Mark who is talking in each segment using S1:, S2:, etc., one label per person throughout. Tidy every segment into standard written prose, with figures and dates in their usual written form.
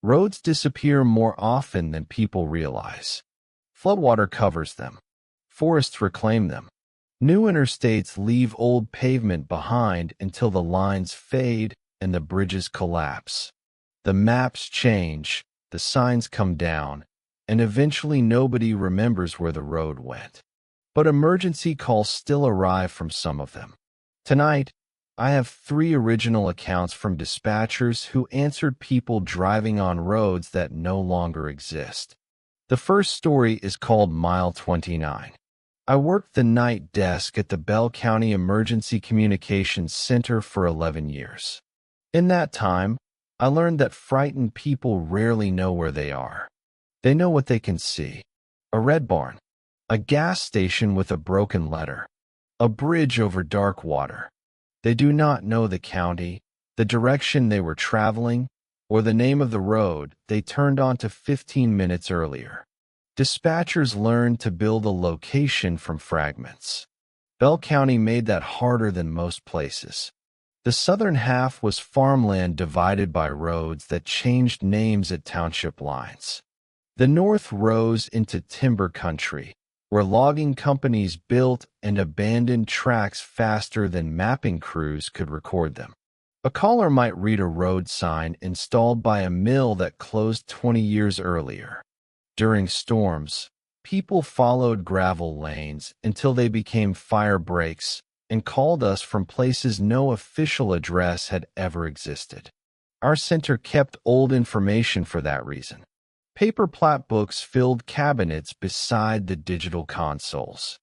S1: Roads disappear more often than people realize. Floodwater covers them. Forests reclaim them. New interstates leave old pavement behind until the lines fade and the bridges collapse. The maps change, the signs come down, and eventually nobody remembers where the road went. But emergency calls still arrive from some of them. Tonight, I have 3 original accounts from dispatchers who answered people driving on roads that no longer exist. The first story is called Mile 29. I worked the night desk at the Bell County Emergency Communications Center for 11 years. In that time, I learned that frightened people rarely know where they are. They know what they can see: a red barn, a gas station with a broken letter, a bridge over dark water. They do not know the county, the direction they were traveling, or the name of the road they turned onto 15 minutes earlier. Dispatchers learned to build a location from fragments. Bell County made that harder than most places. The southern half was farmland divided by roads that changed names at township lines. The north rose into timber country, where logging companies built and abandoned tracks faster than mapping crews could record them. A caller might read a road sign installed by a mill that closed 20 years earlier. During storms, people followed gravel lanes until they became fire breaks and called us from places no official address had ever existed. Our center kept old information for that reason. Paper plat books filled cabinets beside the digital consoles.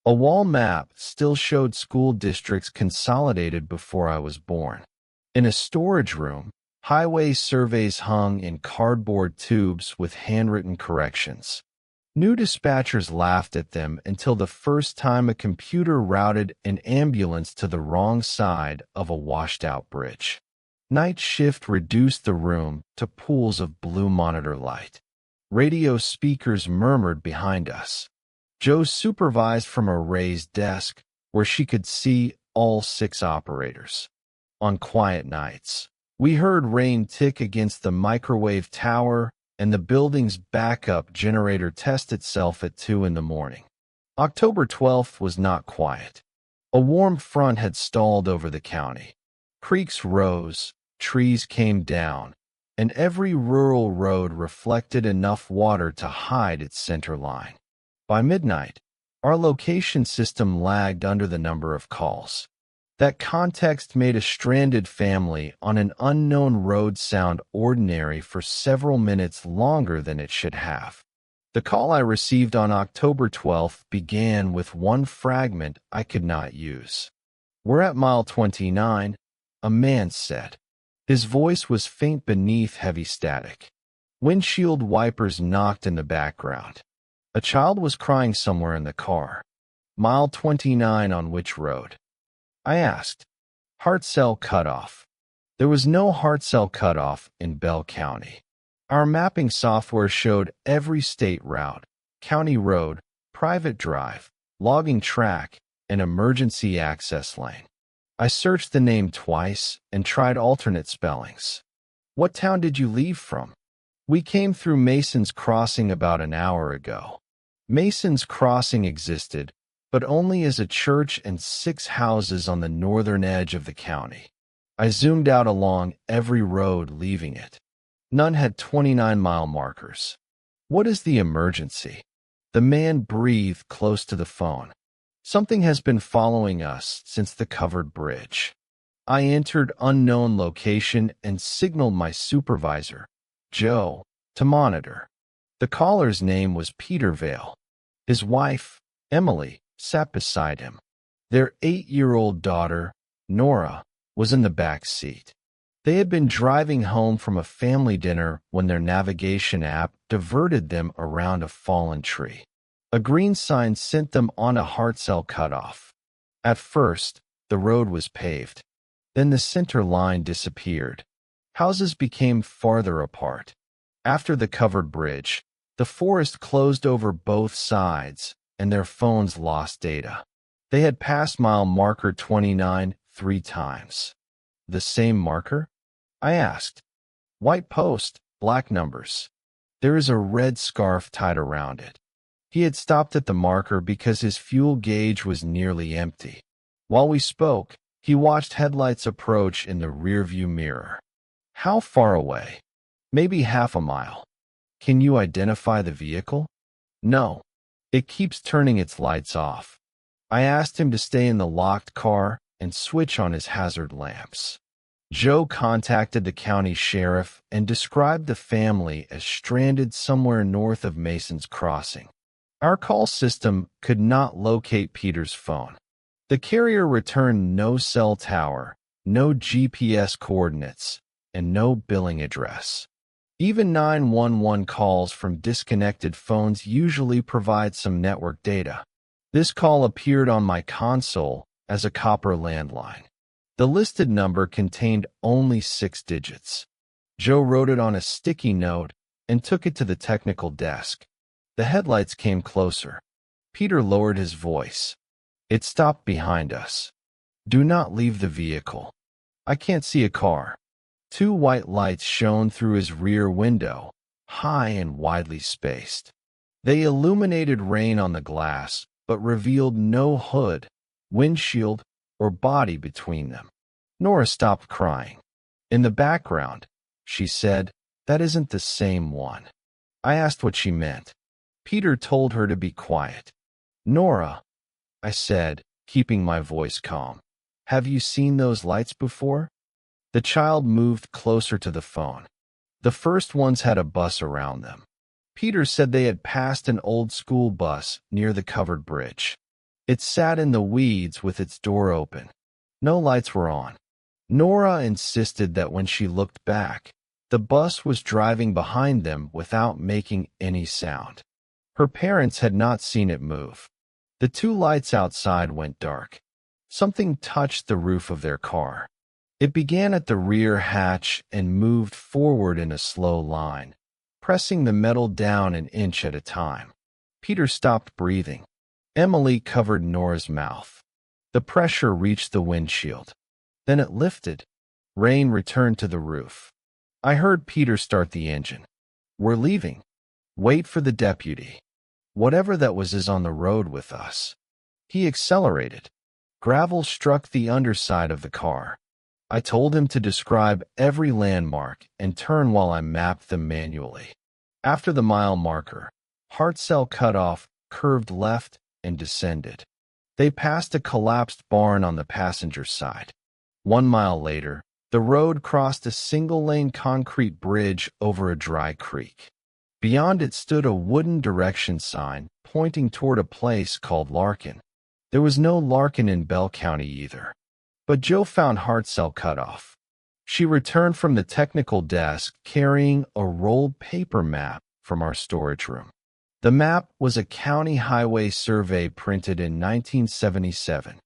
S1: A wall map still showed school districts consolidated before I was born. In a storage room, highway surveys hung in cardboard tubes with handwritten corrections. New dispatchers laughed at them until the first time a computer routed an ambulance to the wrong side of a washed-out bridge. Night shift reduced the room to pools of blue monitor light. Radio speakers murmured behind us. Joe supervised from a raised desk where she could see all 6 operators. On quiet nights, we heard rain tick against the microwave tower and the building's backup generator test itself at 2 in the morning. October 12th was not quiet. A warm front had stalled over the county. Creeks rose, trees came down, and every rural road reflected enough water to hide its center line. By midnight, our location system lagged under the number of calls. That context made a stranded family on an unknown road sound ordinary for several minutes longer than it should have. The call I received on October 12th began with one fragment I could not use. "We're at mile 29, a man said. His voice was faint beneath heavy static. Windshield wipers knocked in the background. A child was crying somewhere in the car. "Mile 29 on which road?" I asked. "Heart cell cutoff." There was no heart cell cutoff in Bell County. Our mapping software showed every state route, county road, private drive, logging track, and emergency access lane. I searched the name twice and tried alternate spellings. "What town did you leave from?" "We came through Mason's Crossing about an hour ago." Mason's Crossing existed, but only as a church and 6 houses on the northern edge of the county. I zoomed out along every road leaving it. None had 29-mile markers. "What is the emergency?" The man breathed close to the phone. "Something has been following us since the covered bridge." I entered unknown location and signaled my supervisor, Joe, to monitor. The caller's name was Peter Vale. His wife, Emily, sat beside him. Their 8-year-old daughter, Nora, was in the back seat. They had been driving home from a family dinner when their navigation app diverted them around a fallen tree. A green sign sent them on a heart cell cutoff. At first, the road was paved. Then the center line disappeared. Houses became farther apart. After the covered bridge, the forest closed over both sides, and their phones lost data. They had passed mile marker 29 3 times. "The same marker?" I asked. "White post, black numbers. There is a red scarf tied around it. He had stopped at the marker because his fuel gauge was nearly empty. While we spoke, he watched headlights approach in the rearview mirror. How far away? Maybe half a mile. Can you identify the vehicle? No. It keeps turning its lights off. I asked him to stay in the locked car and switch on his hazard lamps. Joe contacted the county sheriff and described the family as stranded somewhere north of Mason's Crossing. Our call system could not locate Peter's phone. The carrier returned no cell tower, no GPS coordinates, and no billing address. Even 911 calls from disconnected phones usually provide some network data. This call appeared on my console as a copper landline. The listed number contained only 6 digits. Joe wrote it on a sticky note and took it to the technical desk. The headlights came closer. Peter lowered his voice. It stopped behind us. Do not leave the vehicle. I can't see a car. 2 white lights shone through his rear window, high and widely spaced. They illuminated rain on the glass, but revealed no hood, windshield, or body between them. Nora stopped crying. In the background, she said, "That isn't the same one." I asked what she meant. Peter told her to be quiet. "Nora," I said, keeping my voice calm, "have you seen those lights before?" The child moved closer to the phone. The first ones had a bus around them. Peter said they had passed an old school bus near the covered bridge. It sat in the weeds with its door open. No lights were on. Nora insisted that when she looked back, the bus was driving behind them without making any sound. Her parents had not seen it move. The 2 lights outside went dark. Something touched the roof of their car. It began at the rear hatch and moved forward in a slow line, pressing the metal down an inch at a time. Peter stopped breathing. Emily covered Nora's mouth. The pressure reached the windshield. Then it lifted. Rain returned to the roof. I heard Peter start the engine. "We're leaving. Wait for the deputy. Whatever that was is on the road with us." He accelerated. Gravel struck the underside of the car. I told him to describe every landmark and turn while I mapped them manually. After the mile marker, Hartzell cutoff curved left and descended. They passed a collapsed barn on the passenger side. 1 mile later, the road crossed a single-lane concrete bridge over a dry creek. Beyond it stood a wooden direction sign pointing toward a place called Larkin. There was no Larkin in Bell County either. But Joe found Hartzell cutoff. She returned from the technical desk carrying a rolled paper map from our storage room. The map was a county highway survey printed in 1977.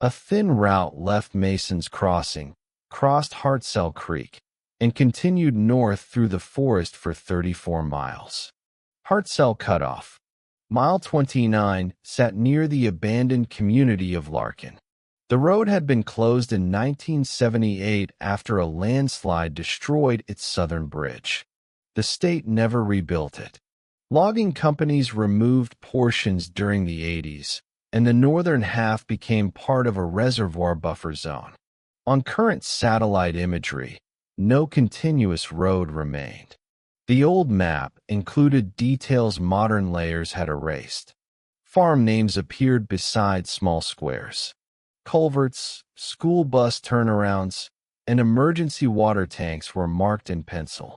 S1: A thin route left Mason's Crossing, crossed Hartzell Creek, and continued north through the forest for 34 miles. Hartzell cutoff. Mile 29 sat near the abandoned community of Larkin. The road had been closed in 1978 after a landslide destroyed its southern bridge. The state never rebuilt it. Logging companies removed portions during the 80s, and the northern half became part of a reservoir buffer zone. On current satellite imagery, no continuous road remained. The old map included details modern layers had erased. Farm names appeared beside small squares. Culverts, school bus turnarounds, and emergency water tanks were marked in pencil.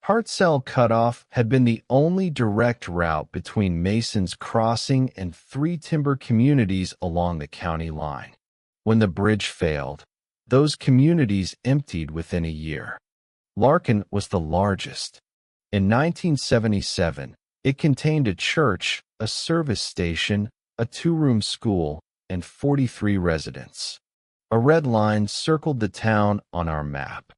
S1: Hartzell cutoff had been the only direct route between Mason's Crossing and 3 timber communities along the county line. When the bridge failed, those communities emptied within a year. Larkin was the largest. In 1977, it contained a church, a service station, a 2-room school, and 43 residents. A red line circled the town on our map.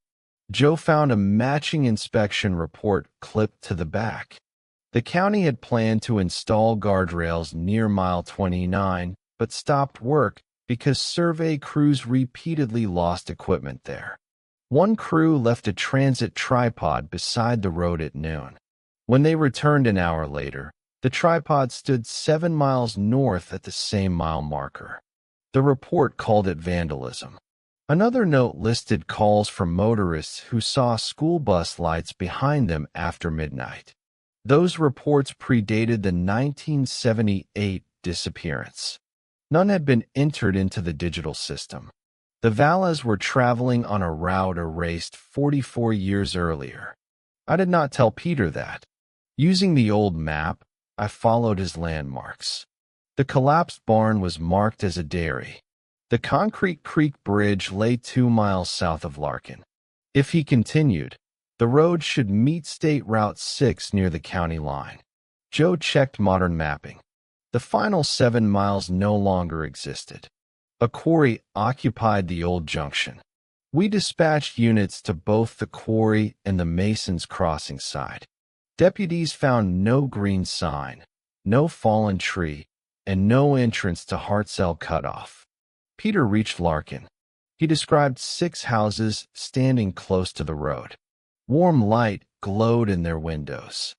S1: Joe found a matching inspection report clipped to the back. The county had planned to install guardrails near mile 29, but stopped work because survey crews repeatedly lost equipment there. One crew left a transit tripod beside the road at noon. When they returned an hour later, the tripod stood 7 miles north at the same mile marker. The report called it vandalism. Another note listed calls from motorists who saw school bus lights behind them after midnight. Those reports predated the 1978 disappearance. None had been entered into the digital system. The Vallas were traveling on a route erased 44 years earlier. I did not tell Peter that. Using the old map, I followed his landmarks. The collapsed barn was marked as a dairy. The Concrete Creek Bridge lay 2 miles south of Larkin. If he continued, the road should meet State Route 6 near the county line. Joe checked modern mapping. The final 7 miles no longer existed. A quarry occupied the old junction. We dispatched units to both the quarry and the Masons Crossing side. Deputies found no green sign, no fallen tree, and no entrance to Hartzell Cutoff. Peter reached Larkin. He described 6 houses standing close to the road. Warm light glowed in their windows.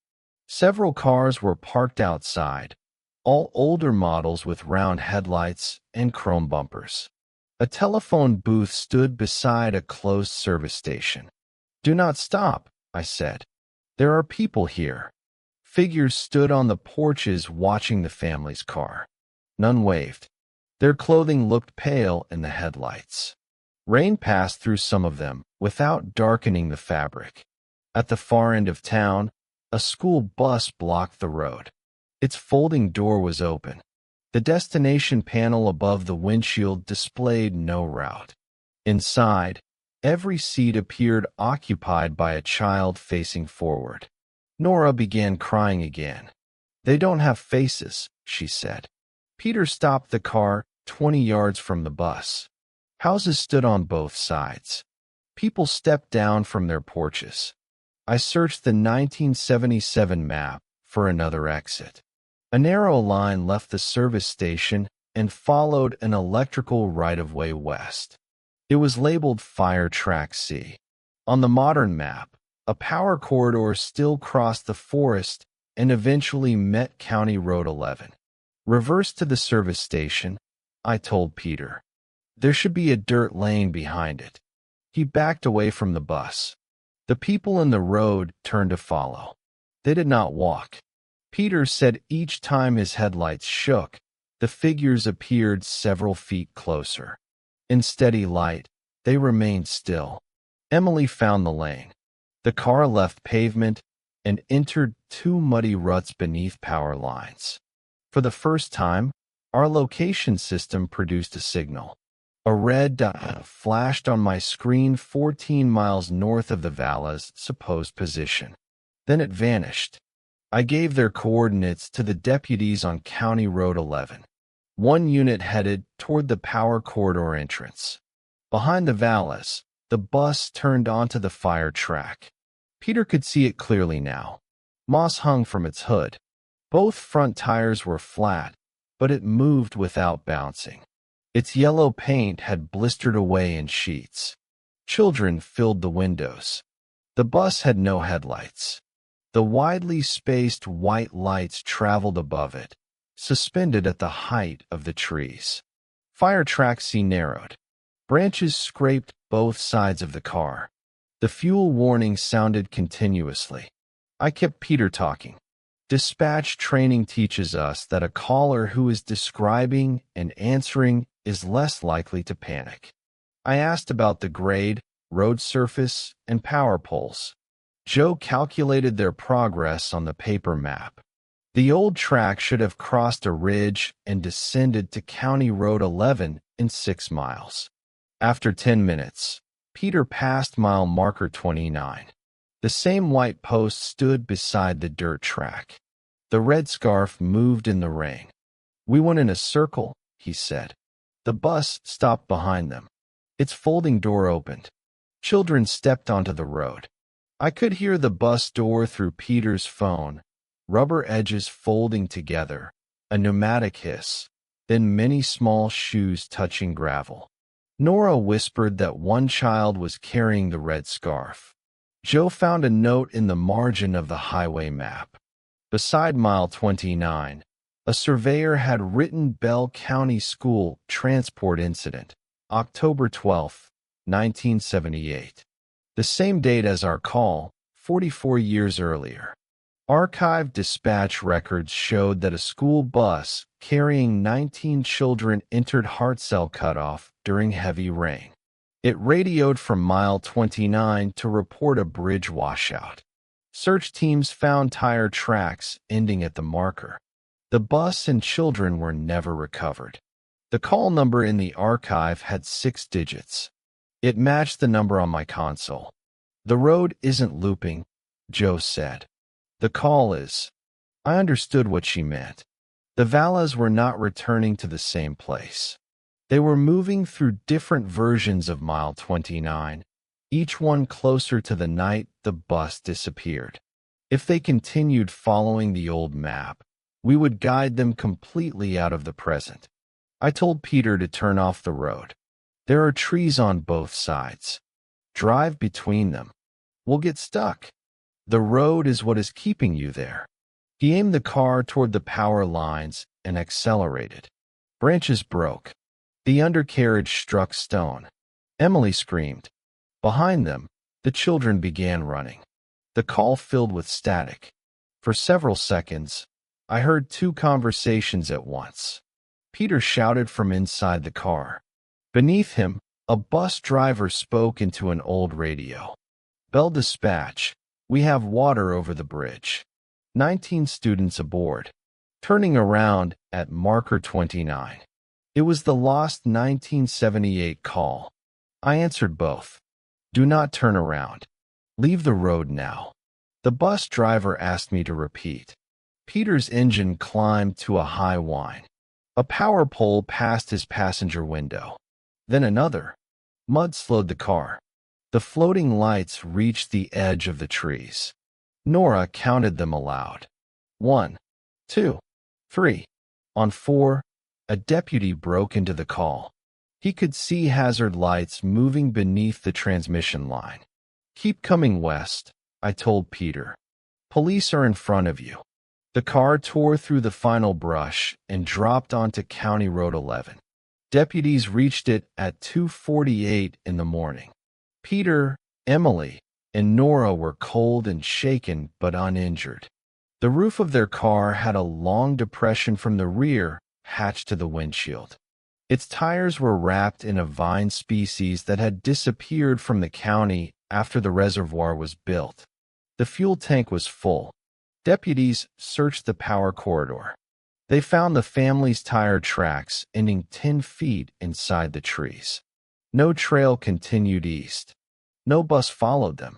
S1: Several cars were parked outside, all older models with round headlights and chrome bumpers. A telephone booth stood beside a closed service station. "Do not stop," I said. "There are people here." Figures stood on the porches watching the family's car. None waved. Their clothing looked pale in the headlights. Rain passed through some of them without darkening the fabric. At the far end of town, a school bus blocked the road. Its folding door was open. The destination panel above the windshield displayed no route. Inside, every seat appeared occupied by a child facing forward. Nora began crying again. "They don't have faces," she said. Peter stopped the car 20 yards from the bus. Houses stood on both sides. People stepped down from their porches. I searched the 1977 map for another exit. A narrow line left the service station and followed an electrical right-of-way west. It was labeled Fire Track C. On the modern map, a power corridor still crossed the forest and eventually met County Road 11. "Reverse to the service station," I told Peter. "There should be a dirt lane behind it." He backed away from the bus. The people in the road turned to follow. They did not walk. Peter said each time his headlights shook, the figures appeared several feet closer. In steady light, they remained still. Emily found the lane. The car left pavement and entered 2 muddy ruts beneath power lines. For the first time, our location system produced a signal. A red dot flashed on my screen 14 miles north of the Valla's supposed position. Then it vanished. I gave their coordinates to the deputies on County Road 11. One unit headed toward the power corridor entrance. Behind the Vallas, the bus turned onto the fire track. Peter could see it clearly now. Moss hung from its hood. Both front tires were flat, but it moved without bouncing. Its yellow paint had blistered away in sheets. Children filled the windows. The bus had no headlights. The widely spaced white lights traveled above it, suspended at the height of the trees. Fire Track C narrowed. Branches scraped both sides of the car. The fuel warning sounded continuously. I kept Peter talking. Dispatch training teaches us that a caller who is describing and answering is less likely to panic. I asked about the grade, road surface, and power poles. Joe calculated their progress on the paper map. The old track should have crossed a ridge and descended to County Road 11 in 6 miles. After 10 minutes, Peter passed mile marker 29. The same white post stood beside the dirt track. The red scarf moved in the rain. "We went in a circle," he said. The bus stopped behind them. Its folding door opened. Children stepped onto the road. I could hear the bus door through Peter's phone, rubber edges folding together, a pneumatic hiss, then many small shoes touching gravel. Nora whispered that one child was carrying the red scarf. Joe found a note in the margin of the highway map. Beside mile 29, a surveyor had written Bell County School transport incident, October 12, 1978. The same date as our call, 44 years earlier. Archived dispatch records showed that a school bus carrying 19 children entered Hartzell Cutoff during heavy rain. It radioed from mile 29 to report a bridge washout. Search teams found tire tracks ending at the marker. The bus and children were never recovered. The call number in the archive had 6 digits. It matched the number on my console. "The road isn't looping," Joe said. "The call is." I understood what she meant. The Vallas were not returning to the same place. They were moving through different versions of mile 29, each one closer to the night the bus disappeared. If they continued following the old map, we would guide them completely out of the present. I told Peter to turn off the road. "There are trees on both sides. Drive between them. We'll get stuck. The road is what is keeping you there." He aimed the car toward the power lines and accelerated. Branches broke. The undercarriage struck stone. Emily screamed. Behind them, the children began running. The call filled with static. For several seconds, I heard 2 conversations at once. Peter shouted from inside the car. Beneath him, a bus driver spoke into an old radio. "Bell Dispatch, we have water over the bridge. 19 students aboard. Turning around at marker 29. It was the lost 1978 call. I answered both. "Do not turn around. Leave the road now." The bus driver asked me to repeat. Peter's engine climbed to a high whine. A power pole passed his passenger window. Then another. Mud slowed the car. The floating lights reached the edge of the trees. Nora counted them aloud. 1, 2, 3. On 4, a deputy broke into the call. He could see hazard lights moving beneath the transmission line. "Keep coming west," I told Peter. "Police are in front of you." The car tore through the final brush and dropped onto County Road 11. Deputies reached it at 2:48 in the morning. Peter, Emily, and Nora were cold and shaken but uninjured. The roof of their car had a long depression from the rear hatched to the windshield. Its tires were wrapped in a vine species that had disappeared from the county after the reservoir was built. The fuel tank was full. Deputies searched the power corridor. They found the family's tire tracks ending 10 feet inside the trees. No trail continued east. No bus followed them.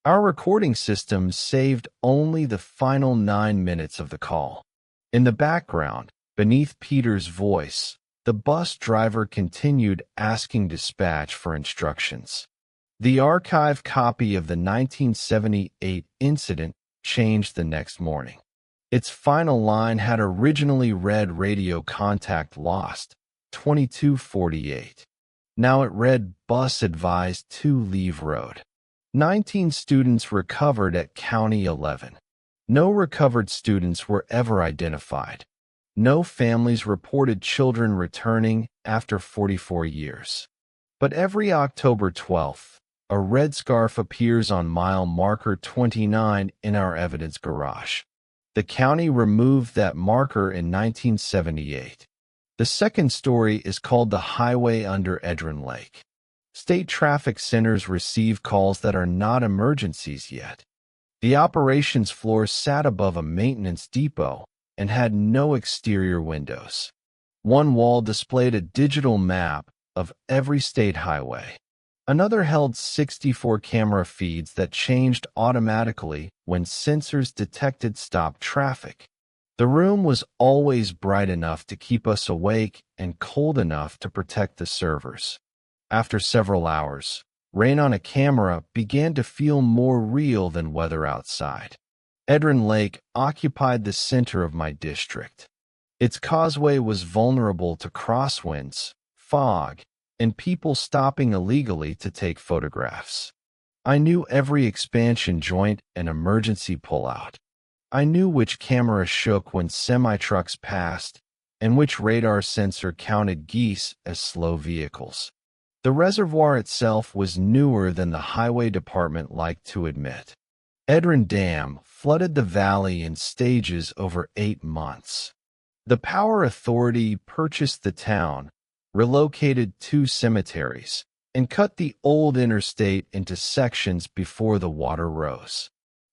S1: Our recording system saved only the final 9 minutes of the call. In the background, beneath Peter's voice, the bus driver continued asking dispatch for instructions. The archive copy of the 1978 incident changed the next morning. Its final line had originally read "radio contact lost, 2248. Now it read "bus advised to leave road." 19 students recovered at County 11. No recovered students were ever identified. No families reported children returning after 44 years. But every October 12th, a red scarf appears on mile marker 29 in our evidence garage. The county removed that marker in 1978. The second story is called "The Highway Under Edrin Lake." State traffic centers receive calls that are not emergencies yet. The operations floor sat above a maintenance depot and had no exterior windows. One wall displayed a digital map of every state highway. Another held 64 camera feeds that changed automatically when sensors detected stopped traffic. The room was always bright enough to keep us awake and cold enough to protect the servers. After several hours, rain on a camera began to feel more real than weather outside. Edrin Lake occupied the center of my district. Its causeway was vulnerable to crosswinds, fog, and people stopping illegally to take photographs. I knew every expansion joint and emergency pullout. I knew which camera shook when semi-trucks passed and which radar sensor counted geese as slow vehicles. The reservoir itself was newer than the highway department liked to admit. Edrin Dam flooded the valley in stages over 8 months. The Power Authority purchased the town, relocated 2 cemeteries, and cut the old interstate into sections before the water rose.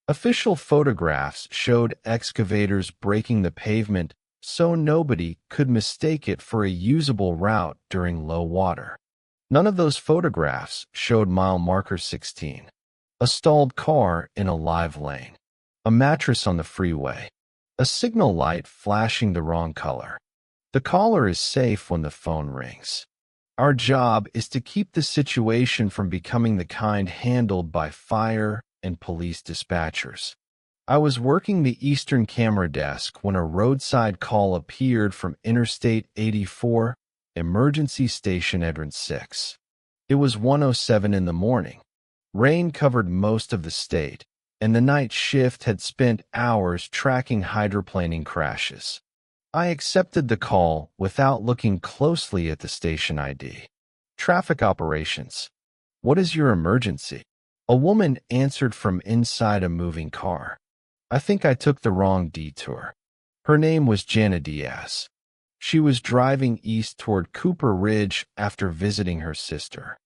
S1: Official photographs showed excavators breaking the pavement so nobody could mistake it for a usable route during low water. None of those photographs showed mile marker 16, a stalled car in a live lane, a mattress on the freeway, a signal light flashing the wrong color. The caller is safe when the phone rings. Our job is to keep the situation from becoming the kind handled by fire and police dispatchers. I was working the eastern camera desk when a roadside call appeared from Interstate 84, Emergency Station Edrin 6. It was 1:07 in the morning. Rain covered most of the state, and the night shift had spent hours tracking hydroplaning crashes. I accepted the call without looking closely at the station ID. Traffic operations. What is your emergency? A woman answered from inside a moving car. I think I took the wrong detour. Her name was Jana Diaz. She was driving east toward Cooper Ridge after visiting her sister.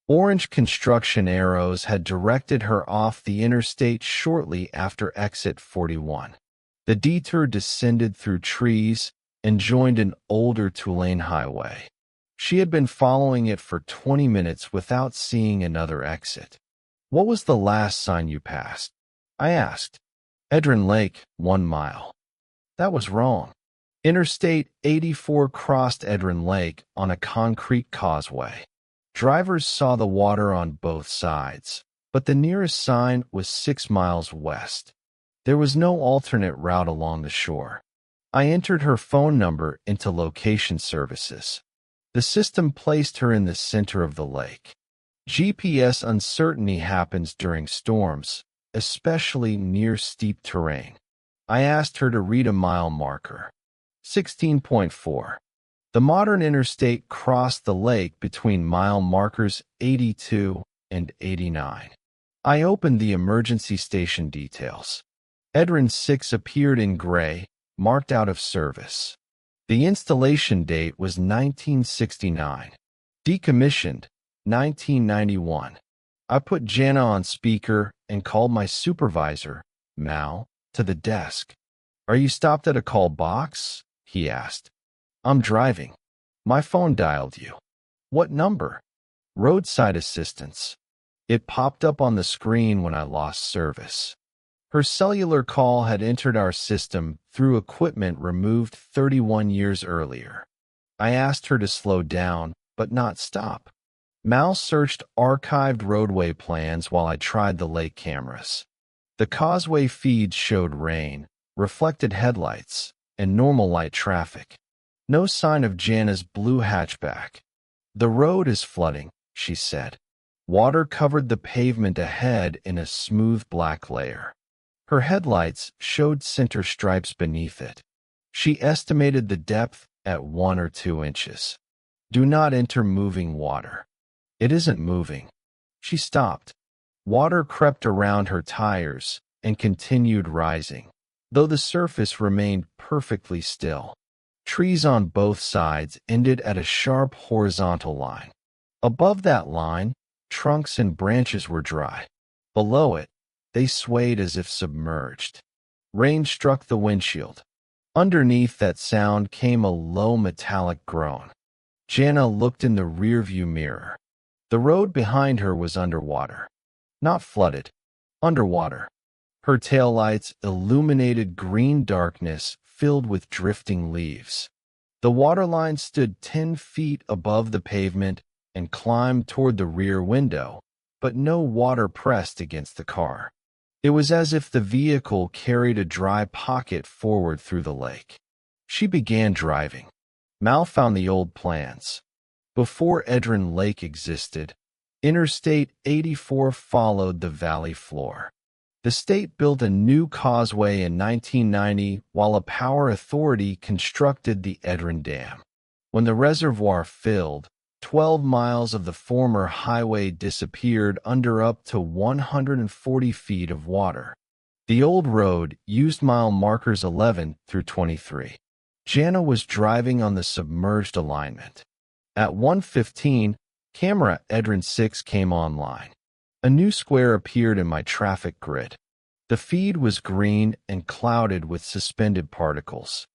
S1: Orange construction arrows had directed her off the interstate shortly after exit 41. The detour descended through trees and joined an older 2-lane highway. She had been following it for 20 minutes without seeing another exit. What was the last sign you passed? I asked. Edrin Lake, 1 mile. That was wrong. Interstate 84 crossed Edrin Lake on a concrete causeway. Drivers saw the water on both sides, but the nearest sign was 6 miles west. There was no alternate route along the shore. I entered her phone number into location services. The system placed her in the center of the lake. GPS uncertainty happens during storms, especially near steep terrain. I asked her to read a mile marker. 16.4. The modern interstate crossed the lake between mile markers 82 and 89. I opened the emergency station details. Edrin 6 appeared in gray, marked out of service. The installation date was 1969. Decommissioned, 1991. I put Jana on speaker and called my supervisor, Mal, to the desk. Are you stopped at a call box? He asked. I'm driving. My phone dialed you. What number? Roadside assistance. It popped up on the screen when I lost service. Her cellular call had entered our system through equipment removed 31 years earlier. I asked her to slow down, but not stop. Mal searched archived roadway plans while I tried the lake cameras. The causeway feeds showed rain, reflected headlights, and normal light traffic. No sign of Jana's blue hatchback. The road is flooding, she said. Water covered the pavement ahead in a smooth black layer. Her headlights showed center stripes beneath it. She estimated the depth at 1 or 2 inches. Do not enter moving water. It isn't moving. She stopped. Water crept around her tires and continued rising, though the surface remained perfectly still. Trees on both sides ended at a sharp horizontal line. Above that line, trunks and branches were dry. Below it, they swayed as if submerged. Rain struck the windshield. Underneath that sound came a low metallic groan. Jana looked in the rearview mirror. The road behind her was underwater. Not flooded. Underwater. Her taillights illuminated green darkness filled with drifting leaves. The waterline stood 10 feet above the pavement and climbed toward the rear window, but no water pressed against the car. It was as if the vehicle carried a dry pocket forward through the lake. She began driving. Mal found the old plans. Before Edrin Lake existed, Interstate 84 followed the valley floor. The state built a new causeway in 1990 while a power authority constructed the Edrin Dam. When the reservoir filled, 12 miles of the former highway disappeared under up to 140 feet of water. The old road used mile markers 11 through 23. Jana was driving on the submerged alignment. At 1:15, camera Edrin 6 came online. A new square appeared in my traffic grid. The feed was green and clouded with suspended particles.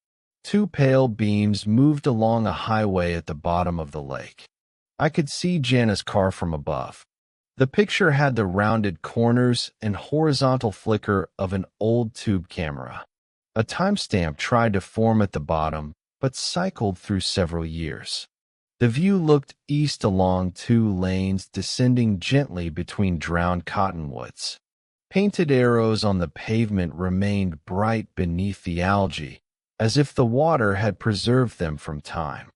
S1: Two pale beams moved along a highway at the bottom of the lake. I could see Jana's car from above. The picture had the rounded corners and horizontal flicker of an old tube camera. A timestamp tried to form at the bottom, but cycled through several years. The view looked east along two lanes descending gently between drowned cottonwoods. Painted arrows on the pavement remained bright beneath the algae, as if the water had preserved them from time.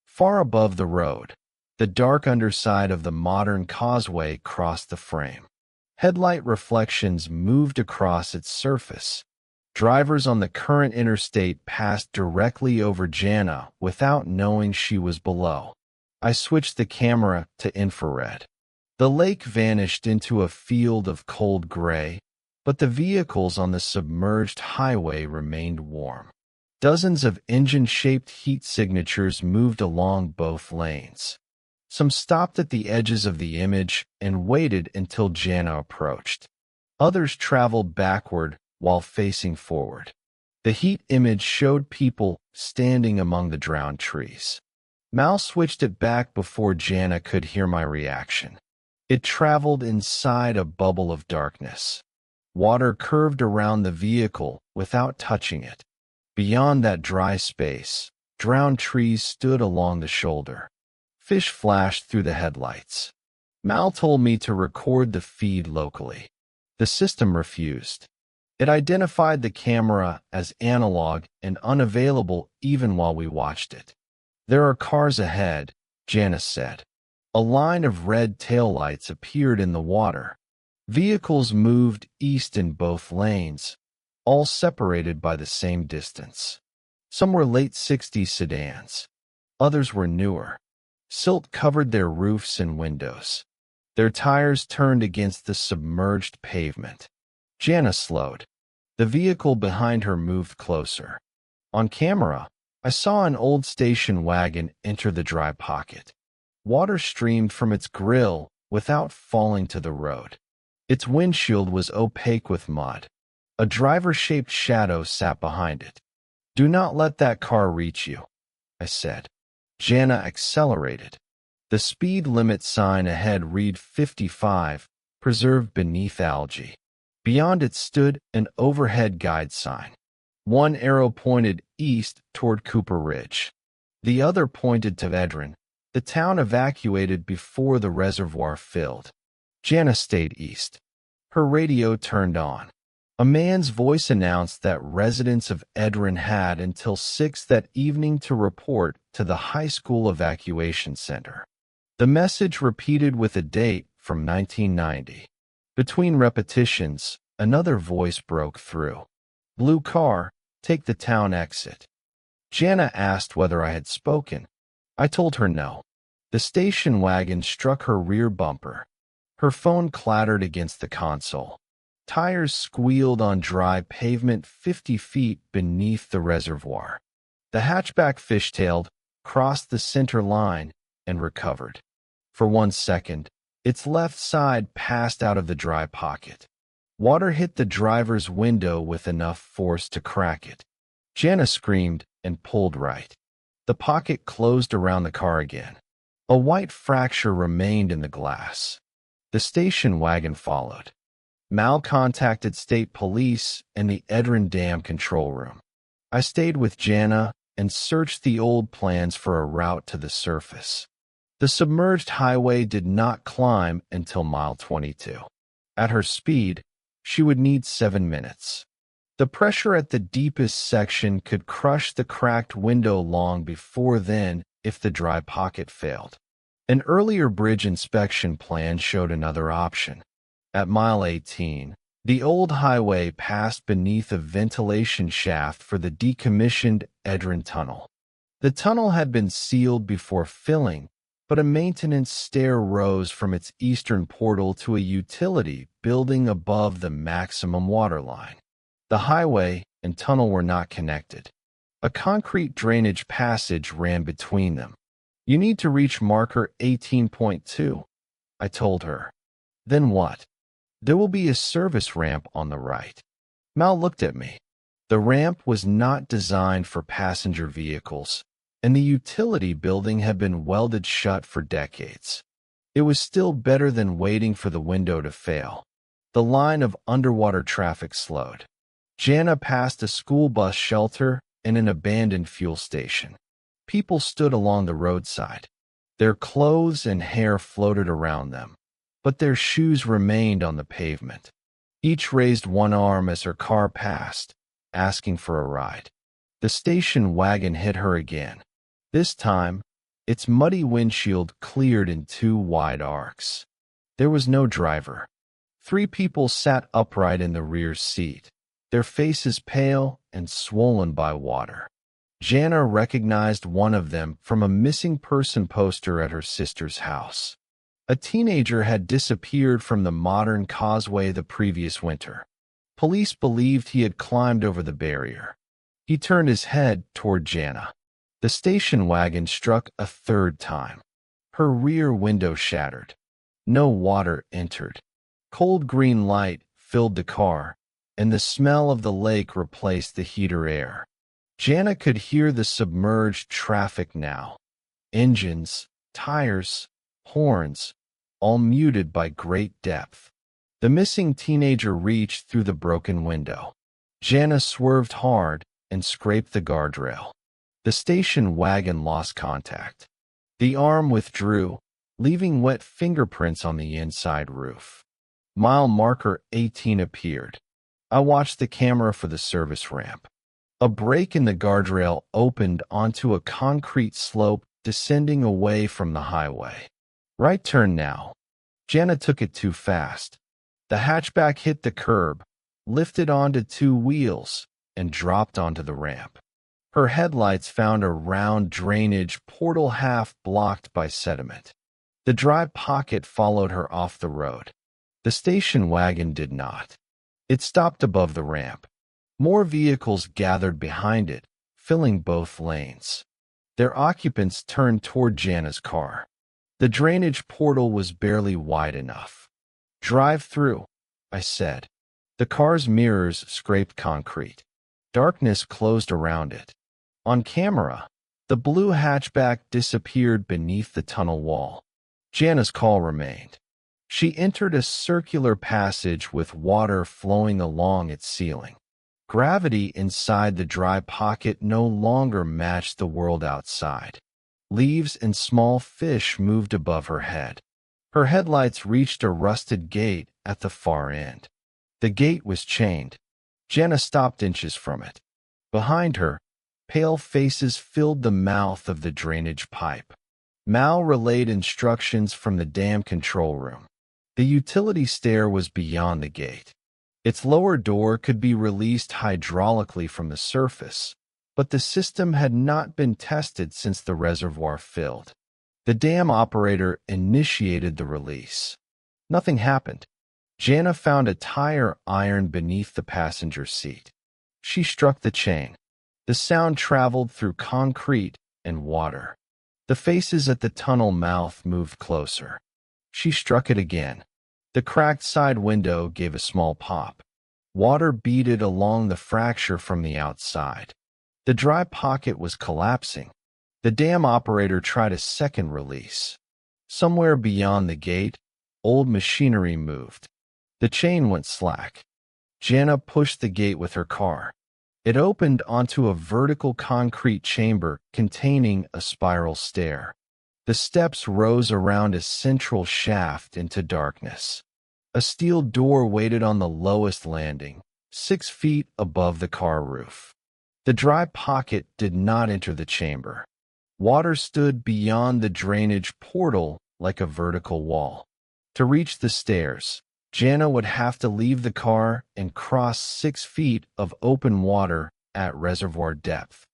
S1: Far above the road, the dark underside of the modern causeway crossed the frame. Headlight reflections moved across its surface. Drivers on the current interstate passed directly over Jana without knowing she was below. I switched the camera to infrared. The lake vanished into a field of cold gray, but the vehicles on the submerged highway remained warm. Dozens of engine-shaped heat signatures moved along both lanes. Some stopped at the edges of the image and waited until Jana approached. Others traveled backward while facing forward. The heat image showed people standing among the drowned trees. Mal switched it back before Jana could hear my reaction. It traveled inside a bubble of darkness. Water curved around the vehicle without touching it. Beyond that dry space, drowned trees stood along the shoulder. Fish flashed through the headlights. Mal told me to record the feed locally. The system refused. It identified the camera as analog and unavailable even while we watched it. "There are cars ahead," Janice said. A line of red taillights appeared in the water. Vehicles moved east in both lanes, all separated by the same distance. Some were late 60s sedans. Others were newer. Silt covered their roofs and windows. Their tires turned against the submerged pavement. Jana slowed. The vehicle behind her moved closer. On camera, I saw an old station wagon enter the dry pocket. Water streamed from its grill without falling to the road. Its windshield was opaque with mud. A driver-shaped shadow sat behind it. "Do not let that car reach you," I said. Jana accelerated. The speed limit sign ahead read 55, preserved beneath algae. Beyond it stood an overhead guide sign. One arrow pointed east toward Cooper Ridge. The other pointed to Edrin, the town evacuated before the reservoir filled. Jana stayed east. Her radio turned on. A man's voice announced that residents of Edrin had until 6 that evening to report to the high school evacuation center. The message repeated with a date from 1990. Between repetitions, another voice broke through. "Blue car, take the town exit." Jana asked whether I had spoken. I told her no. The station wagon struck her rear bumper. Her phone clattered against the console. Tires squealed on dry pavement 50 feet beneath the reservoir. The hatchback fishtailed, crossed the center line, and recovered. For 1 second, its left side passed out of the dry pocket. Water hit the driver's window with enough force to crack it. Jana screamed and pulled right. The pocket closed around the car again. A white fracture remained in the glass. The station wagon followed. Mal contacted state police and the Edrin Dam control room. I stayed with Jana and searched the old plans for a route to the surface. The submerged highway did not climb until mile 22. At her speed, she would need 7 minutes. The pressure at the deepest section could crush the cracked window long before then if the dry pocket failed. An earlier bridge inspection plan showed another option. At mile 18, the old highway passed beneath a ventilation shaft for the decommissioned Edrin Tunnel. The tunnel had been sealed before filling, but a maintenance stair rose from its eastern portal to a utility building above the maximum water line. The highway and tunnel were not connected. A concrete drainage passage ran between them. "You need to reach marker 18.2, I told her. "Then what?" "There will be a service ramp on the right." Mal looked at me. The ramp was not designed for passenger vehicles, and the utility building had been welded shut for decades. It was still better than waiting for the window to fail. The line of underwater traffic slowed. Jana passed a school bus shelter and an abandoned fuel station. People stood along the roadside. Their clothes and hair floated around them, but their shoes remained on the pavement. Each raised one arm as her car passed, asking for a ride. The station wagon hit her again. This time, its muddy windshield cleared in two wide arcs. There was no driver. 3 people sat upright in the rear seat, their faces pale and swollen by water. Jana recognized one of them from a missing person poster at her sister's house. A teenager had disappeared from the modern causeway the previous winter. Police believed he had climbed over the barrier. He turned his head toward Jana. The station wagon struck a third time. Her rear window shattered. No water entered. Cold green light filled the car, and the smell of the lake replaced the heater air. Jana could hear the submerged traffic now. Engines, tires, horns, all muted by great depth. The missing teenager reached through the broken window. Jana swerved hard and scraped the guardrail. The station wagon lost contact. The arm withdrew, leaving wet fingerprints on the inside roof. Mile marker 18 appeared. I watched the camera for the service ramp. A break in the guardrail opened onto a concrete slope descending away from the highway. "Right turn now." Jana took it too fast. The hatchback hit the curb, lifted onto 2 wheels, and dropped onto the ramp. Her headlights found a round drainage portal half blocked by sediment. The dry pocket followed her off the road. The station wagon did not. It stopped above the ramp. More vehicles gathered behind it, filling both lanes. Their occupants turned toward Jana's car. The drainage portal was barely wide enough. "Drive through," I said. The car's mirrors scraped concrete. Darkness closed around it. On camera, the blue hatchback disappeared beneath the tunnel wall. Jana's call remained. She entered a circular passage with water flowing along its ceiling. Gravity inside the dry pocket no longer matched the world outside. Leaves and small fish moved above her head. Her headlights reached a rusted gate at the far end. The gate was chained. Jana stopped inches from it. Behind her, pale faces filled the mouth of the drainage pipe. Mal relayed instructions from the dam control room. The utility stair was beyond the gate. Its lower door could be released hydraulically from the surface, but the system had not been tested since the reservoir filled. The dam operator initiated the release. Nothing happened. Jana found a tire iron beneath the passenger seat. She struck the chain. The sound traveled through concrete and water. The faces at the tunnel mouth moved closer. She struck it again. The cracked side window gave a small pop. Water beaded along the fracture from the outside. The dry pocket was collapsing. The dam operator tried a second release. Somewhere beyond the gate, old machinery moved. The chain went slack. Jana pushed the gate with her car. It opened onto a vertical concrete chamber containing a spiral stair. The steps rose around a central shaft into darkness. A steel door waited on the lowest landing, 6 feet above the car roof. The dry pocket did not enter the chamber. Water stood beyond the drainage portal like a vertical wall. To reach the stairs, Jana would have to leave the car and cross 6 feet of open water at reservoir depth.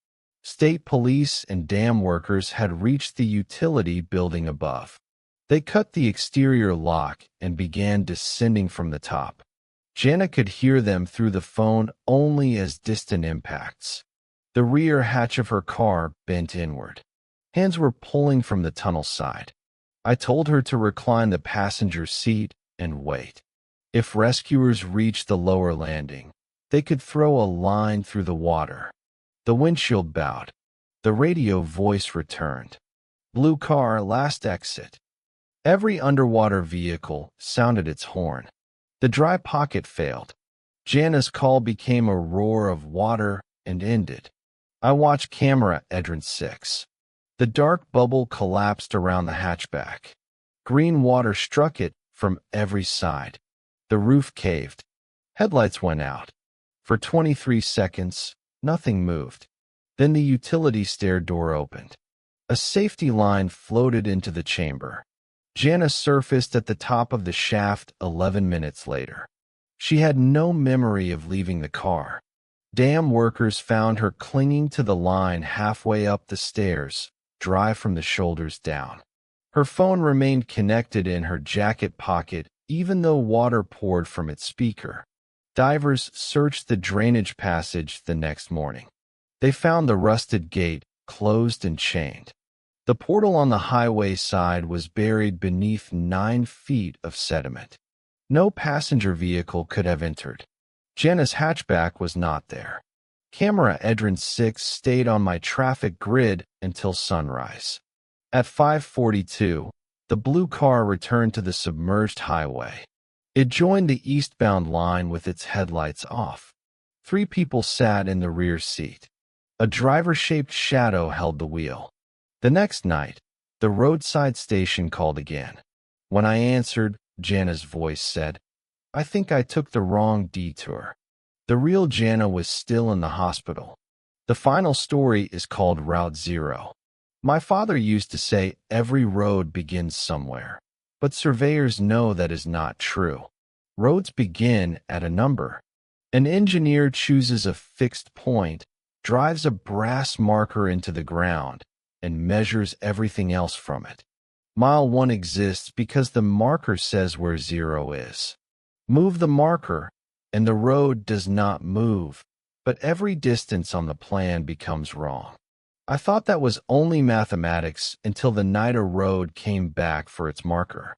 S1: State police and dam workers had reached the utility building above. They cut the exterior lock and began descending from the top. Jana could hear them through the phone only as distant impacts. The rear hatch of her car bent inward. Hands were pulling from the tunnel side. I told her to recline the passenger seat and wait. If rescuers reached the lower landing, they could throw a line through the water. The windshield bowed. The radio voice returned. Blue car, last exit. Every underwater vehicle sounded its horn. The dry pocket failed. Jana's call became a roar of water and ended. I watched camera Edrin 6. The dark bubble collapsed around the hatchback. Green water struck it from every side. The roof caved. Headlights went out. For 23 seconds, nothing moved. Then the utility stair door opened. A safety line floated into the chamber. Jana surfaced at the top of the shaft 11 minutes later. She had no memory of leaving the car. Dam workers found her clinging to the line halfway up the stairs, dry from the shoulders down. Her phone remained connected in her jacket pocket even though water poured from its speaker. Divers searched the drainage passage the next morning. They found the rusted gate closed and chained. The portal on the highway side was buried beneath 9 feet of sediment. No passenger vehicle could have entered. Jana's hatchback was not there. Camera Edrin 6 stayed on my traffic grid until sunrise. At 5:42, the blue car returned to the submerged highway. It joined the eastbound line with its headlights off. 3 people sat in the rear seat. A driver-shaped shadow held the wheel. The next night, the roadside station called again. When I answered, Jana's voice said, "I think I took the wrong detour." The real Jana was still in the hospital. The final story is called Route Zero. My father used to say every road begins somewhere, but surveyors know that is not true. Roads begin at a number. An engineer chooses a fixed point, drives a brass marker into the ground, and measures everything else from it. Mile 1 exists because the marker says where 0 is. Move the marker, and the road does not move, but every distance on the plan becomes wrong. I thought that was only mathematics until the night a road came back for its marker.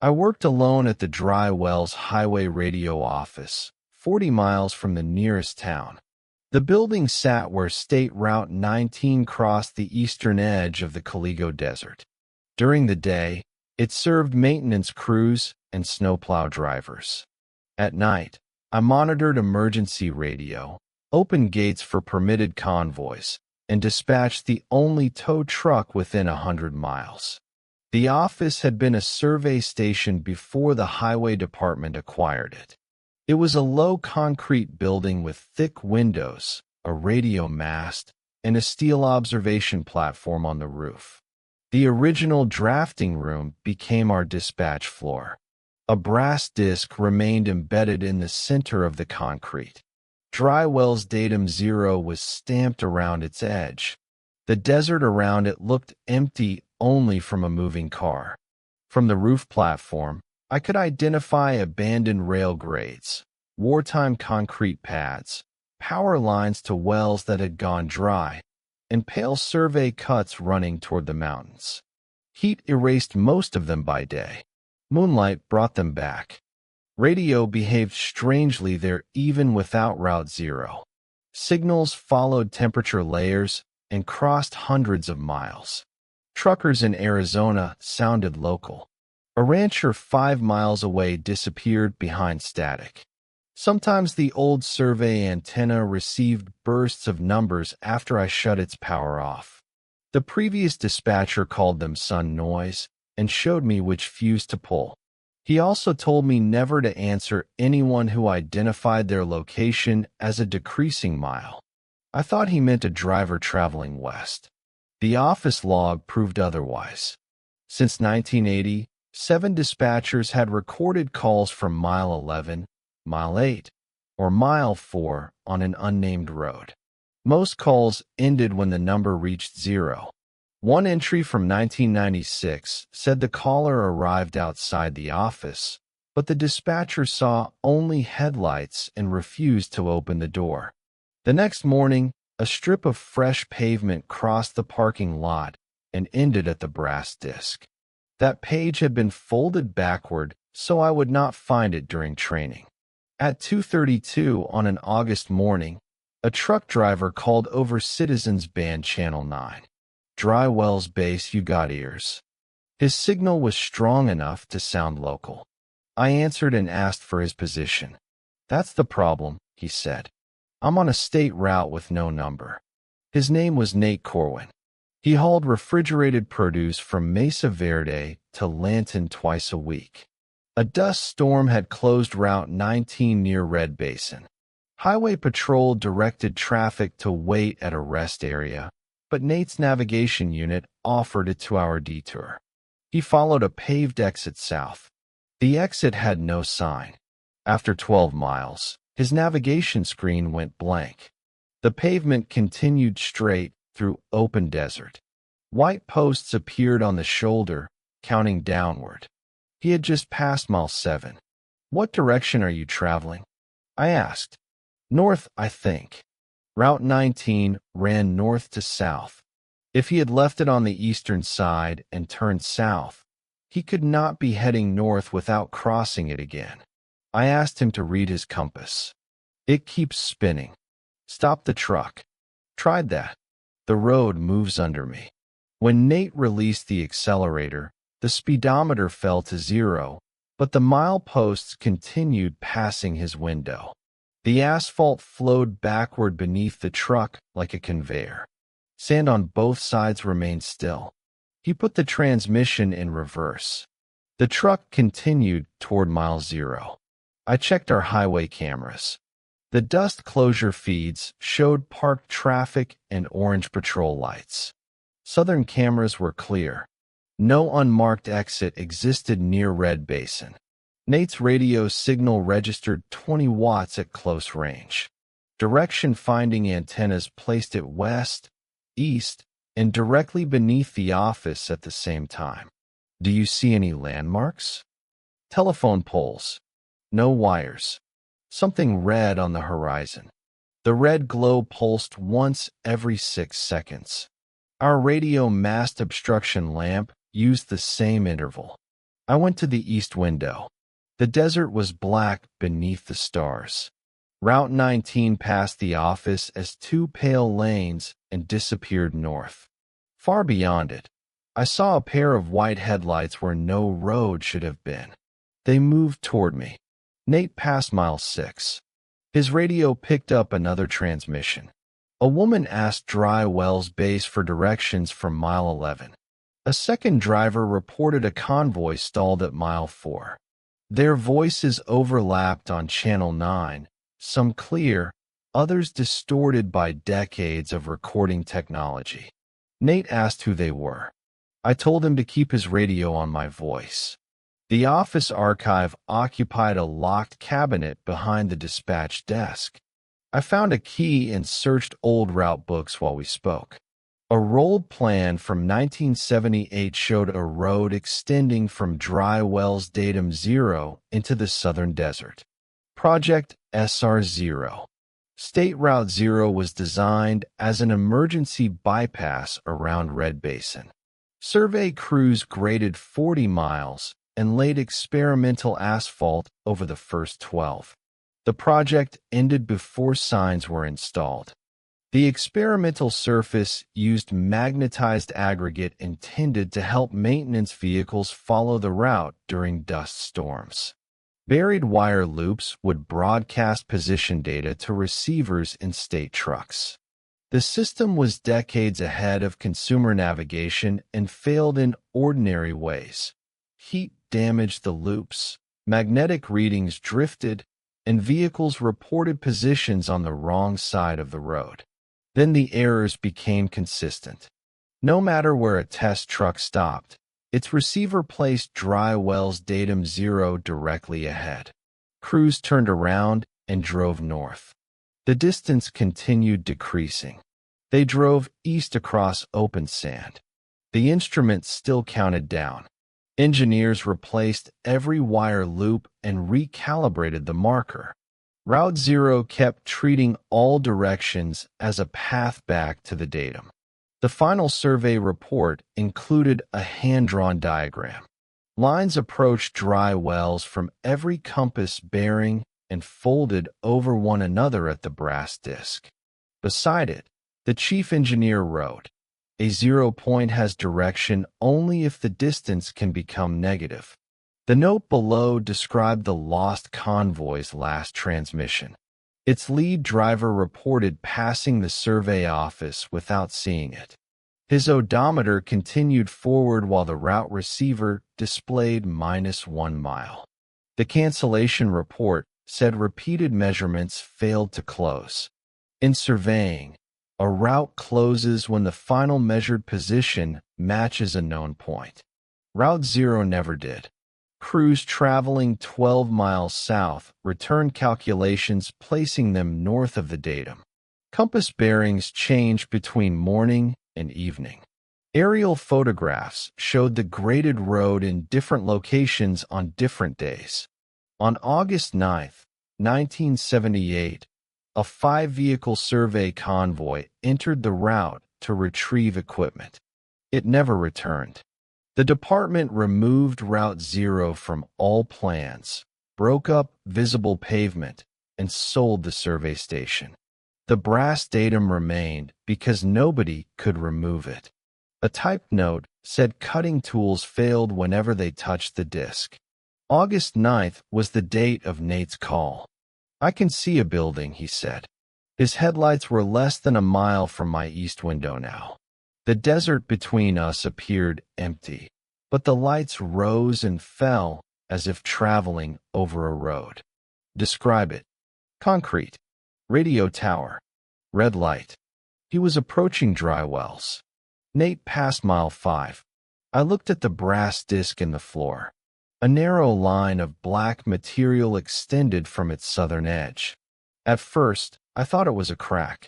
S1: I worked alone at the Dry Wells Highway Radio office, 40 miles from the nearest town. The building sat where State Route 19 crossed the eastern edge of the Caligo Desert. During the day, it served maintenance crews and snowplow drivers. At night, I monitored emergency radio, opened gates for permitted convoys, and dispatched the only tow truck within 100 miles. The office had been a survey station before the highway department acquired it. It was a low concrete building with thick windows, a radio mast, and a steel observation platform on the roof. The original drafting room became our dispatch floor. A brass disc remained embedded in the center of the concrete. Dry Wells Datum 0 was stamped around its edge. The desert around it looked empty only from a moving car. From the roof platform, I could identify abandoned rail grades, wartime concrete pads, power lines to wells that had gone dry, and pale survey cuts running toward the mountains. Heat erased most of them by day. Moonlight brought them back. Radio behaved strangely there even without Route Zero. Signals followed temperature layers and crossed hundreds of miles. Truckers in Arizona sounded local. A rancher 5 miles away disappeared behind static. Sometimes the old survey antenna received bursts of numbers after I shut its power off. The previous dispatcher called them sun noise and showed me which fuse to pull. He also told me never to answer anyone who identified their location as a decreasing mile. I thought he meant a driver traveling west. The office log proved otherwise. Since 1980, 7 dispatchers had recorded calls from mile 11, mile 8, or mile 4 on an unnamed road. Most calls ended when the number reached 0. One entry from 1996 said the caller arrived outside the office, but the dispatcher saw only headlights and refused to open the door. The next morning, a strip of fresh pavement crossed the parking lot and ended at the brass disc. That page had been folded backward so I would not find it during training. At 2:32 on an August morning, a truck driver called over Citizens Band Channel 9. Dry Wells Base, you got ears. His signal was strong enough to sound local. I answered and asked for his position. That's the problem, he said. I'm on a state route with no number. His name was Nate Corwin. He hauled refrigerated produce from Mesa Verde to Lanton twice a week. A dust storm had closed Route 19 near Red Basin. Highway Patrol directed traffic to wait at a rest area, but Nate's navigation unit offered a 2-hour detour. He followed a paved exit south. The exit had no sign. After 12 miles, his navigation screen went blank. The pavement continued straight through open desert. White posts appeared on the shoulder, counting downward. He had just passed mile 7. What direction are you traveling? I asked. North, I think. Route 19 ran north to south. If he had left it on the eastern side and turned south, he could not be heading north without crossing it again. I asked him to read his compass. It keeps spinning. Stop the truck. Tried that. The road moves under me. When Nate released the accelerator, the speedometer fell to 0, but the mileposts continued passing his window. The asphalt flowed backward beneath the truck like a conveyor. Sand on both sides remained still. He put the transmission in reverse. The truck continued toward mile 0. I checked our highway cameras. The dust closure feeds showed parked traffic and orange patrol lights. Southern cameras were clear. No unmarked exit existed near Red Basin. Nate's radio signal registered 20 watts at close range. Direction-finding antennas placed it west, east, and directly beneath the office at the same time. Do you see any landmarks? Telephone poles. No wires. Something red on the horizon. The red glow pulsed once every 6 seconds. Our radio mast obstruction lamp used the same interval. I went to the east window. The desert was black beneath the stars. Route 19 passed the office as 2 pale lanes and disappeared north. Far beyond it, I saw a pair of white headlights where no road should have been. They moved toward me. Nate passed mile 6. His radio picked up another transmission. A woman asked Dry Wells Base for directions from mile 11. A second driver reported a convoy stalled at mile 4. Their voices overlapped on Channel 9, some clear, others distorted by decades of recording technology. Nate asked who they were. I told him to keep his radio on my voice. The office archive occupied a locked cabinet behind the dispatch desk. I found a key and searched old route books while we spoke. A rolled plan from 1978 showed a road extending from Dry Wells Datum 0 into the southern desert. Project SR0. State Route 0 was designed as an emergency bypass around Red Basin. Survey crews graded 40 miles and laid experimental asphalt over the first 12. The project ended before signs were installed. The experimental surface used magnetized aggregate intended to help maintenance vehicles follow the route during dust storms. Buried wire loops would broadcast position data to receivers in state trucks. The system was decades ahead of consumer navigation and failed in ordinary ways. Heat damaged the loops, magnetic readings drifted, and vehicles reported positions on the wrong side of the road. Then the errors became consistent. No matter where a test truck stopped, its receiver placed dry wells datum 0 directly ahead. Crews turned around and drove north. The distance continued decreasing. They drove east across open sand. The instrument still counted down. Engineers replaced every wire loop and recalibrated the marker. Route 0 kept treating all directions as a path back to the datum. The final survey report included a hand-drawn diagram. Lines approached dry wells from every compass bearing and folded over one another at the brass disc. Beside it, the chief engineer wrote, "A 0 point has direction only if the distance can become negative." The note below described the lost convoy's last transmission. Its lead driver reported passing the survey office without seeing it. His odometer continued forward while the route receiver displayed -1 mile. The cancellation report said repeated measurements failed to close. In surveying, a route closes when the final measured position matches a known point. Route 0 never did. Crews traveling 12 miles south returned calculations placing them north of the datum. Compass bearings changed between morning and evening. Aerial photographs showed the graded road in different locations on different days. On August 9, 1978, a 5-vehicle survey convoy entered the route to retrieve equipment. It never returned. The department removed Route 0 from all plans, broke up visible pavement, and sold the survey station. The brass datum remained because nobody could remove it. A typed note said cutting tools failed whenever they touched the disc. August 9th was the date of Nate's call. "I can see a building," he said. His headlights were less than a mile from my east window now. The desert between us appeared empty, but the lights rose and fell as if traveling over a road. Describe it. Concrete. Radio tower. Red light. He was approaching dry wells. Nate passed mile 5. I looked at the brass disc in the floor. A narrow line of black material extended from its southern edge. At first, I thought it was a crack.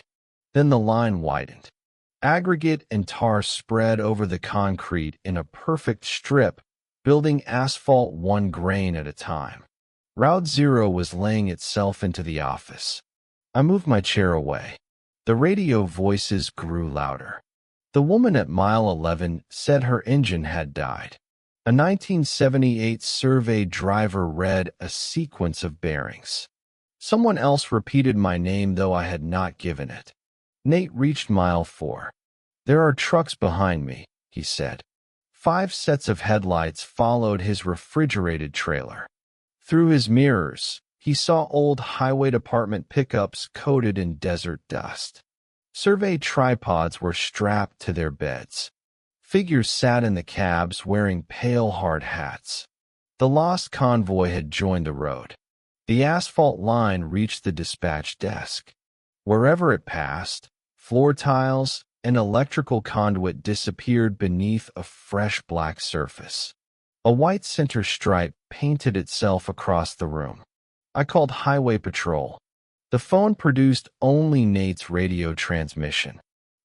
S1: Then the line widened. Aggregate and tar spread over the concrete in a perfect strip, building asphalt 1 grain at a time. Route 0 was laying itself into the office. I moved my chair away. The radio voices grew louder. The woman at mile 11 said her engine had died. A 1978 survey driver read a sequence of bearings. Someone else repeated my name, though I had not given it. Nate reached mile 4. "There are trucks behind me," he said. 5 sets of headlights followed his refrigerated trailer. Through his mirrors, he saw old highway department pickups coated in desert dust. Survey tripods were strapped to their beds. Figures sat in the cabs wearing pale hard hats. The lost convoy had joined the road. The asphalt line reached the dispatch desk. Wherever it passed, floor tiles and electrical conduit disappeared beneath a fresh black surface. A white center stripe painted itself across the room. I called Highway Patrol. The phone produced only Nate's radio transmission.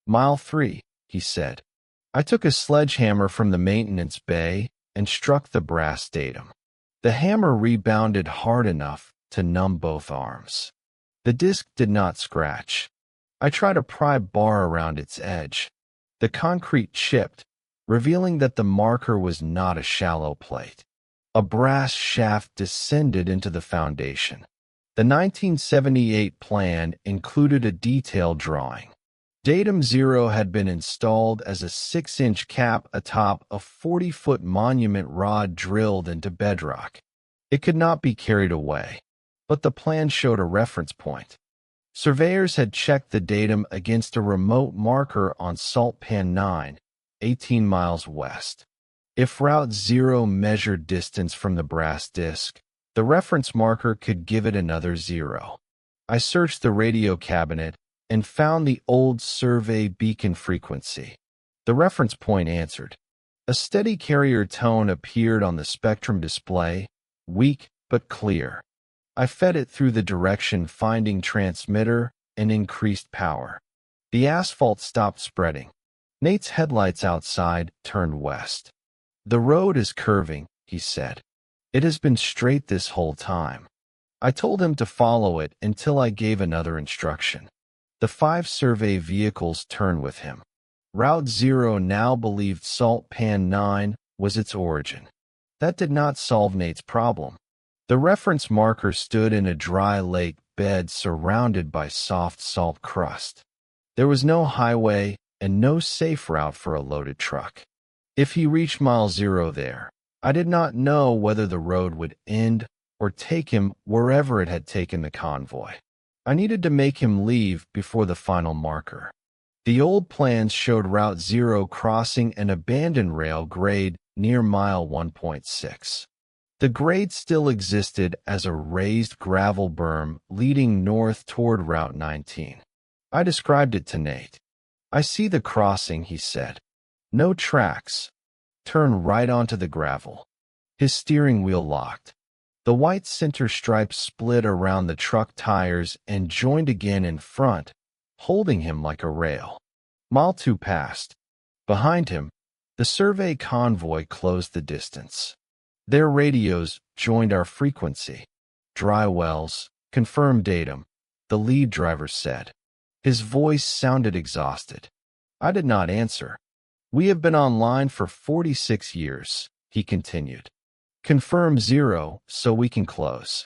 S1: "Mile 3, he said. I took a sledgehammer from the maintenance bay and struck the brass datum. The hammer rebounded hard enough to numb both arms. The disc did not scratch. I tried to pry bar around its edge. The concrete chipped, revealing that the marker was not a shallow plate. A brass shaft descended into the foundation. The 1978 plan included a detailed drawing. Datum 0 had been installed as a 6-inch cap atop a 40-foot monument rod drilled into bedrock. It could not be carried away, but the plan showed a reference point. Surveyors had checked the datum against a remote marker on Salt Pan 9, 18 miles west. If Route 0 measured distance from the brass disc, the reference marker could give it another 0. I searched the radio cabinet and found the old survey beacon frequency. The reference point answered. A steady carrier tone appeared on the spectrum display, weak but clear. I fed it through the direction finding transmitter and increased power. The asphalt stopped spreading. Nate's headlights outside turned west. The road is curving, he said. It has been straight this whole time. I told him to follow it until I gave another instruction. The 5 survey vehicles turned with him. Route 0 now believed Salt Pan 9 was its origin. That did not solve Nate's problem. The reference marker stood in a dry lake bed surrounded by soft salt crust. There was no highway and no safe route for a loaded truck. If he reached mile 0 there, I did not know whether the road would end or take him wherever it had taken the convoy. I needed to make him leave before the final marker. The old plans showed Route 0 crossing an abandoned rail grade near mile 1.6. The grade still existed as a raised gravel berm leading north toward Route 19. I described it to Nate. I see the crossing, he said. No tracks. Turn right onto the gravel. His steering wheel locked. The white center stripe split around the truck tires and joined again in front, holding him like a rail. Mile 2 passed. Behind him, the survey convoy closed the distance. Their radios joined our frequency. Dry wells, confirmed datum, the lead driver said. His voice sounded exhausted. I did not answer. We have been online for 46 years, he continued. Confirm 0 so we can close.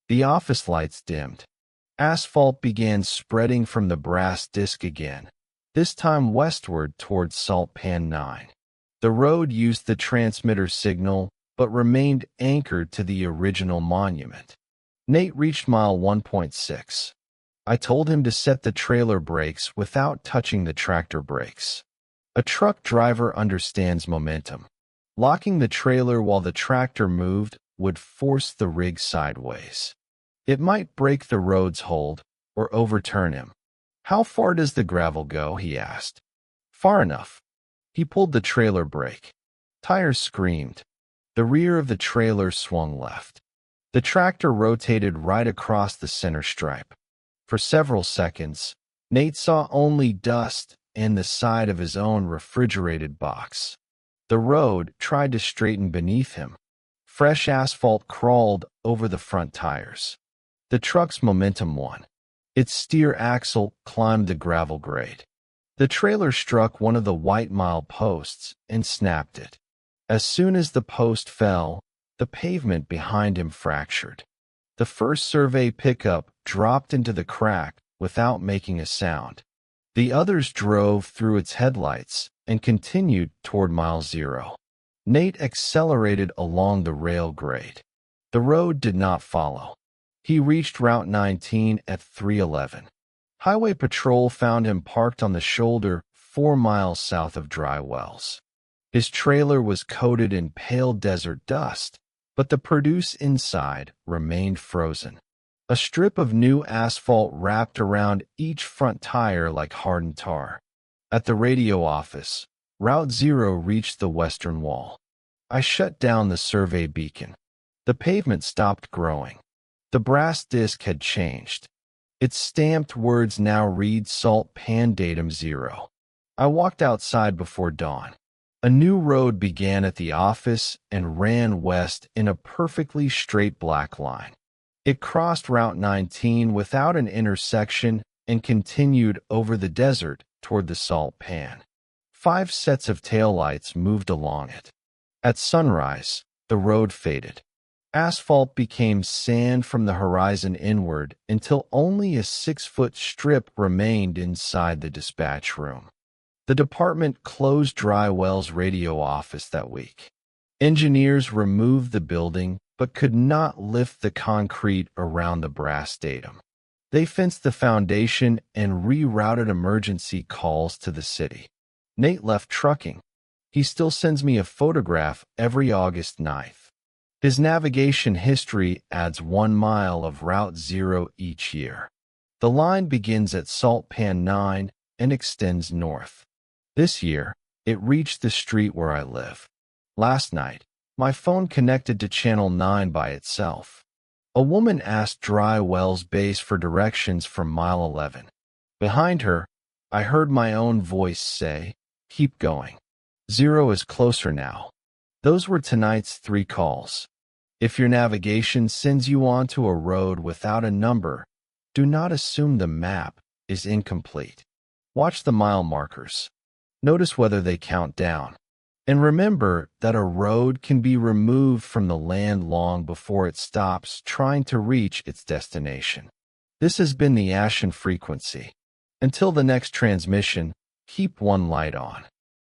S1: The office lights dimmed. Asphalt began spreading from the brass disc again, this time westward towards Salt Pan 9. The road used the transmitter signal but remained anchored to the original monument. Nate reached mile 1.6. I told him to set the trailer brakes without touching the tractor brakes. A truck driver understands momentum. Locking the trailer while the tractor moved would force the rig sideways. It might break the road's hold or overturn him. How far does the gravel go? He asked. Far enough. He pulled the trailer brake. Tires screamed. The rear of the trailer swung left. The tractor rotated right across the center stripe. For several seconds, Nate saw only dust and the side of his own refrigerated box. The road tried to straighten beneath him. Fresh asphalt crawled over the front tires. The truck's momentum won. Its steer axle climbed the gravel grade. The trailer struck one of the white mile posts and snapped it. As soon as the post fell, the pavement behind him fractured. The first survey pickup dropped into the crack without making a sound. The others drove through its headlights and continued toward mile 0. Nate accelerated along the rail grade. The road did not follow. He reached Route 19 at 3:11. Highway Patrol found him parked on the shoulder 4 miles south of Dry Wells. His trailer was coated in pale desert dust, but the produce inside remained frozen. A strip of new asphalt wrapped around each front tire like hardened tar. At the radio office, Route 0 reached the western wall. I shut down the survey beacon. The pavement stopped growing. The brass disc had changed. Its stamped words now read Salt Pan Datum 0. I walked outside before dawn. A new road began at the office and ran west in a perfectly straight black line. It crossed Route 19 without an intersection and continued over the desert toward the Salt Pan. 5 sets of taillights moved along it. At sunrise, the road faded. Asphalt became sand from the horizon inward until only a 6-foot strip remained inside the dispatch room. The department closed Dry Wells' radio office that week. Engineers removed the building but could not lift the concrete around the brass datum. They fenced the foundation and rerouted emergency calls to the city. Nate left trucking. He still sends me a photograph every August 9th. His navigation history adds 1 mile of Route 0 each year. The line begins at Salt Pan 9 and extends north. This year, It reached the street where I live. Last night, my phone connected to channel 9 by itself. A woman asked Dry Wells Base for directions from mile 11. Behind her, I heard my own voice say, "Keep going. 0 is closer now." Those were tonight's 3 calls. If your navigation sends you onto a road without a number, do not assume the map is incomplete. Watch the mile markers. Notice whether they count down. And remember that a road can be removed from the land long before it stops trying to reach its destination. This has been the Ashen Frequency. Until the next transmission, keep one light on.